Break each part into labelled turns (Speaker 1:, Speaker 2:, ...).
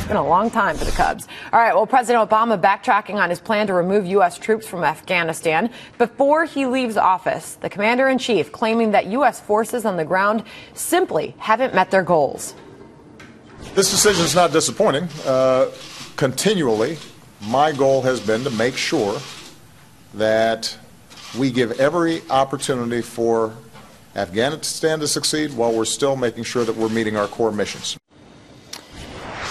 Speaker 1: It's been a long time for the Cubs. All right, well, President Obama backtracking on his plan to remove U.S. troops from Afghanistan. Before he leaves office, the commander-in-chief claiming that U.S. forces on the ground simply haven't met their goals.
Speaker 2: This decision is not disappointing. Continually, my goal has been to make sure that we give every opportunity for Afghanistan to succeed while we're still making sure that we're meeting our core missions.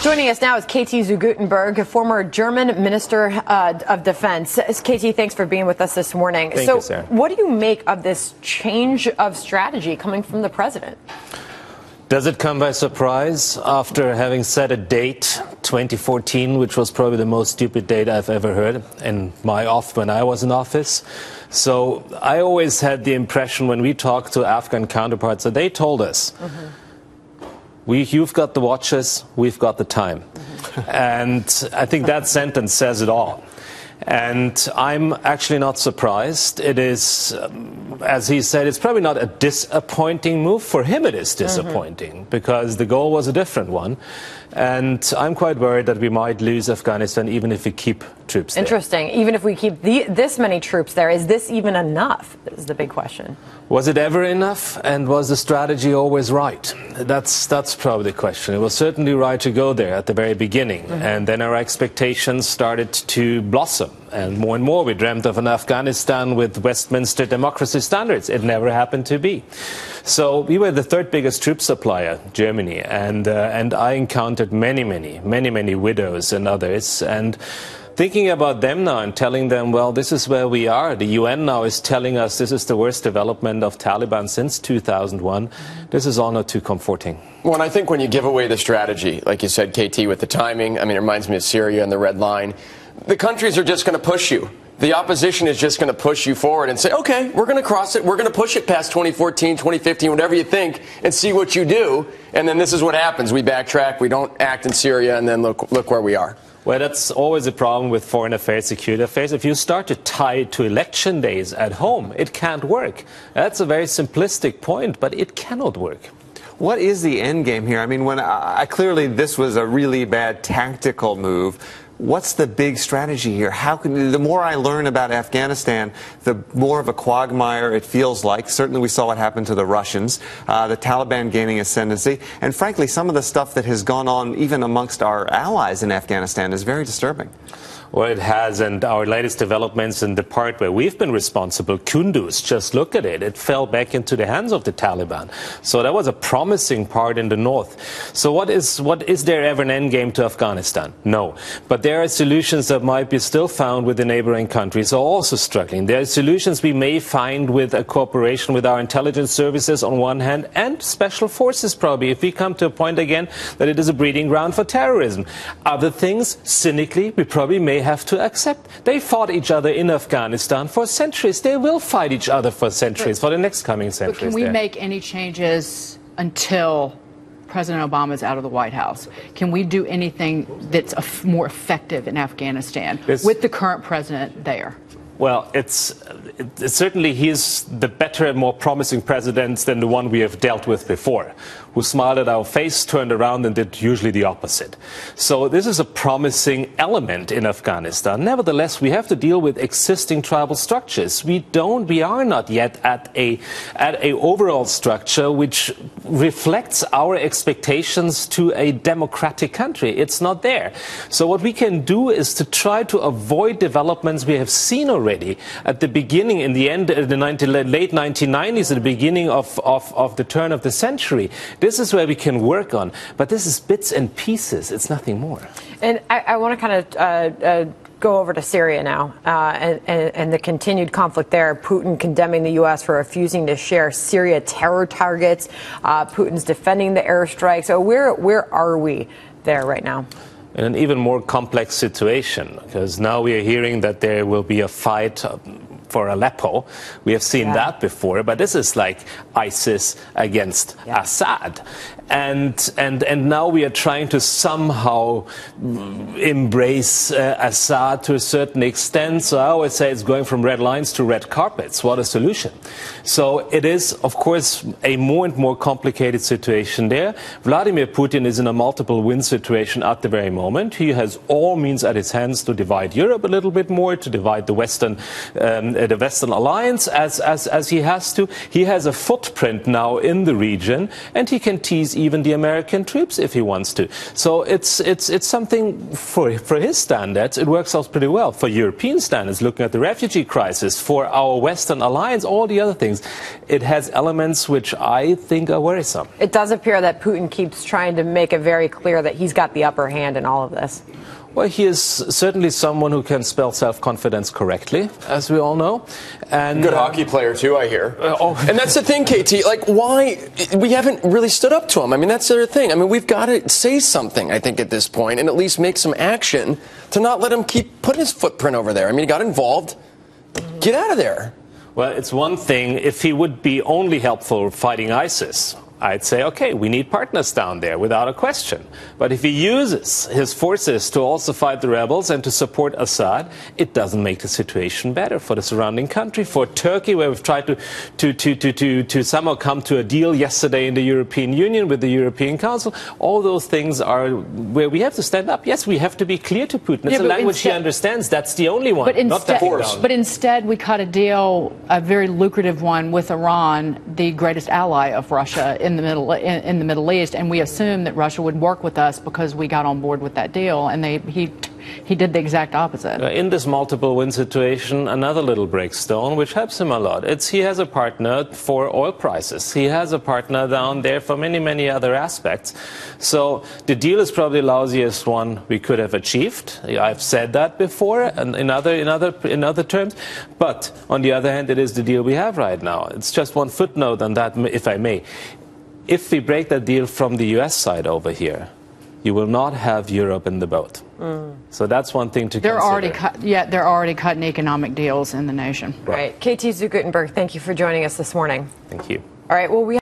Speaker 1: Joining us now is KT Guttenberg, a former German Minister of Defense. KT, thanks for being with us this morning.
Speaker 3: Thank you, Sarah.
Speaker 1: What do you make of this change of strategy coming from the president?
Speaker 3: Does it come by surprise after having set a date, 2014, which was probably the most stupid date I've ever heard in when I was in office? So I always had the impression when we talked to Afghan counterparts that they told us, you've got the watches, we've got the time. And I think that sentence says it all. And I'm actually not surprised. It is, as he said, it's probably not a disappointing move. For him it is disappointing because the goal was a different one. And I'm quite worried that we might lose Afghanistan even if we keep troops there.
Speaker 1: Interesting. Even if we keep this many troops there, is this even enough? Is the big question.
Speaker 3: Was it ever enough? And was the strategy always right? That's probably the question. It was certainly right to go there at the very beginning. And then our expectations started to blossom. And more we dreamt of an Afghanistan with Westminster democracy standards. It never happened to be. So we were the third biggest troop supplier, Germany, and I encountered many widows and others. And thinking about them now and telling them, well, this is where we are. The UN now is telling us this is the worst development of Taliban since 2001. This is all not too comforting.
Speaker 4: Well, and I think when you give away the strategy, like you said, KT, with the timing, I mean, it reminds me of Syria and the Red Line. The countries are just going to push you. The opposition is just going to push you forward and say, okay, we're going to cross it. We're going to push it past 2014, 2015, whatever you think, and see what you do. And then this is what happens. We backtrack. We don't act in Syria. And then look where we are.
Speaker 3: Well, that's always a problem with foreign affairs, security affairs. If you start to tie it to election days at home, it can't work. That's a very simplistic point, but it cannot work.
Speaker 5: What is the end game here? I mean, clearly this was a really bad tactical move. What's the big strategy here? The more I learn about Afghanistan, the more of a quagmire it feels like. Certainly we saw what happened to the Russians, the Taliban gaining ascendancy, and frankly some of the stuff that has gone on even amongst our allies in Afghanistan is very disturbing.
Speaker 3: Well, it has, and our latest developments in the part where we've been responsible, Kunduz, just look at it. It fell back into the hands of the Taliban. So that was a promising part in the north. So what is there ever an end game to Afghanistan? No. But there are solutions that might be still found with the neighboring countries who are also struggling. There are solutions we may find with a cooperation with our intelligence services on one hand and special forces probably, if we come to a point again that it is a breeding ground for terrorism. Other things, cynically, we probably may have to accept. They fought each other in Afghanistan for centuries. They will fight each other for centuries, for the next coming centuries.
Speaker 6: But can we make any changes until President Obama is out of the White House? Can we do anything that's more effective in Afghanistan with the current president there?
Speaker 3: Well, it's certainly he's the better and more promising president than the one we have dealt with before, who smiled at our face, turned around and did usually the opposite. So this is a promising element in Afghanistan. Nevertheless, we have to deal with existing tribal structures. We are not yet at a overall structure which reflects our expectations to a democratic country. It's not there. So what we can do is to try to avoid developments we have seen already at the beginning, in the end, the late 1990s, at the beginning of the turn of the century. This is where we can work on, but this is bits and pieces. It's nothing more.
Speaker 1: And I want to kind of go over to Syria now and the continued conflict there. Putin condemning the U.S. for refusing to share Syria terror targets. Putin's defending the airstrike. So where are we there right now?
Speaker 3: In an even more complex situation, because now we are hearing that there will be a fight for Aleppo. We have seen that before, but this is like ISIS against Assad. And now we are trying to somehow embrace Assad to a certain extent. So I always say it's going from red lines to red carpets. What a solution. So it is, of course, a more and more complicated situation there. Vladimir Putin is in a multiple win situation at the very moment. He has all means at his hands to divide Europe a little bit more, to divide the Western alliance as he has to. He has a footprint now in the region, and he can tease even the American troops if he wants to. So it's something for his standards. It works out pretty well. For European standards, looking at the refugee crisis, for our Western alliance, all the other things, it has elements which I think are worrisome.
Speaker 1: It does appear that Putin keeps trying to make it very clear that he's got the upper hand in all of this.
Speaker 3: Well, he is certainly someone who can spell self-confidence correctly, as we all know. And
Speaker 4: good hockey player, too, I hear.
Speaker 3: And
Speaker 4: that's the thing, KT. Like, why? We haven't really stood up to him. I mean, that's the other thing. I mean, we've got to say something, I think, at this point, and at least make some action to not let him keep putting his footprint over there. I mean, he got involved. Get out of there.
Speaker 3: Well, it's one thing if he would be only helpful fighting ISIS. I'd say, okay, we need partners down there, without a question. But if he uses his forces to also fight the rebels and to support Assad, it doesn't make the situation better for the surrounding country. For Turkey, where we've tried to somehow come to a deal yesterday in the European Union with the European Council, all those things are where we have to stand up. Yes, we have to be clear to Putin. It's a language he understands. That's the only one, not that force.
Speaker 6: But instead, we cut a deal, a very lucrative one, with Iran, the greatest ally of Russia in the Middle East, and we assumed that Russia would work with us because we got on board with that deal, and he did the exact opposite.
Speaker 3: In this multiple win situation, another little breakstone which helps him a lot. He has a partner for oil prices. He has a partner down there for many other aspects. So the deal is probably the lousiest one we could have achieved. I've said that before, and in other terms. But on the other hand, it is the deal we have right now. It's just one footnote on that, if I may. If we break that deal from the US side over here, you will not have Europe in the boat. So that's one thing to consider.
Speaker 6: They're already cutting economic deals in the nation.
Speaker 1: Right. KT Guttenberg, thank you for joining us this morning.
Speaker 3: Thank you.
Speaker 1: All right. Well, we